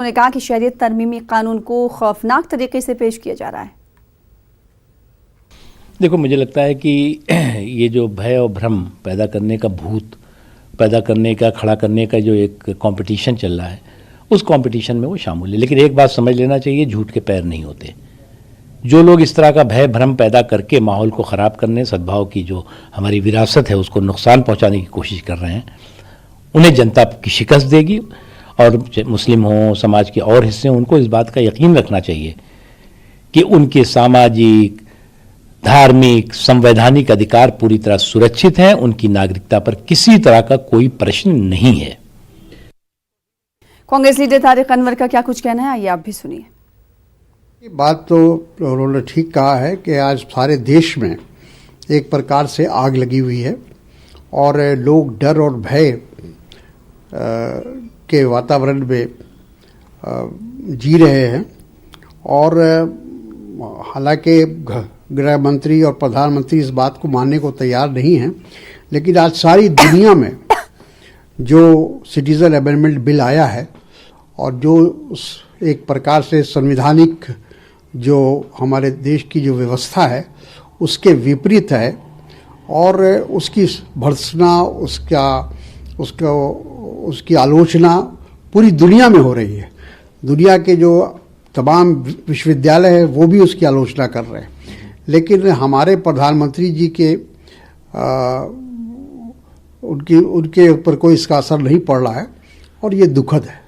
उन्होंने कहा कि शहरियत तरमीमी कानून को खौफनाक तरीके से पेश किया जा रहा है। देखो, मुझे लगता है कि ये जो भय और भ्रम पैदा करने का, भूत पैदा करने का, खड़ा करने का जो एक कंपटीशन चल रहा है, उस कंपटीशन में वो शामिल है। लेकिन एक बात समझ लेना चाहिए, झूठ के पैर नहीं होते। जो लोग इस तरह का भय भ्रम पैदा करके माहौल को ख़राब करने, सद्भाव की जो हमारी विरासत है उसको नुकसान पहुंचाने की कोशिश कर रहे हैं, उन्हें जनता की शिकस्त देगी। और मुस्लिम हों, समाज के और हिस्से, उनको इस बात का यकीन रखना चाहिए कि उनके सामाजिक, धार्मिक, संवैधानिक अधिकार पूरी तरह सुरक्षित हैं। उनकी नागरिकता पर किसी तरह का कोई प्रश्न नहीं है। कांग्रेस लीडर तारिक अनवर का क्या कुछ कहना है, आइए आप भी सुनिए। ये बात तो उन्होंने ठीक कहा है कि आज सारे देश में एक प्रकार से आग लगी हुई है और लोग डर और भय के वातावरण में जी रहे हैं। और हालांकि गृह मंत्री और प्रधानमंत्री इस बात को मानने को तैयार नहीं हैं, लेकिन आज सारी दुनिया में जो सिटीजन अमेंडमेंट बिल आया है और जो एक प्रकार से संवैधानिक जो हमारे देश की जो व्यवस्था है उसके विपरीत है और उसकी भर्त्सना, उसकी आलोचना पूरी दुनिया में हो रही है। दुनिया के जो तमाम विश्वविद्यालय हैं वो भी उसकी आलोचना कर रहे हैं, लेकिन हमारे प्रधानमंत्री जी के उनके ऊपर कोई इसका असर नहीं पड़ रहा है और ये दुखद है।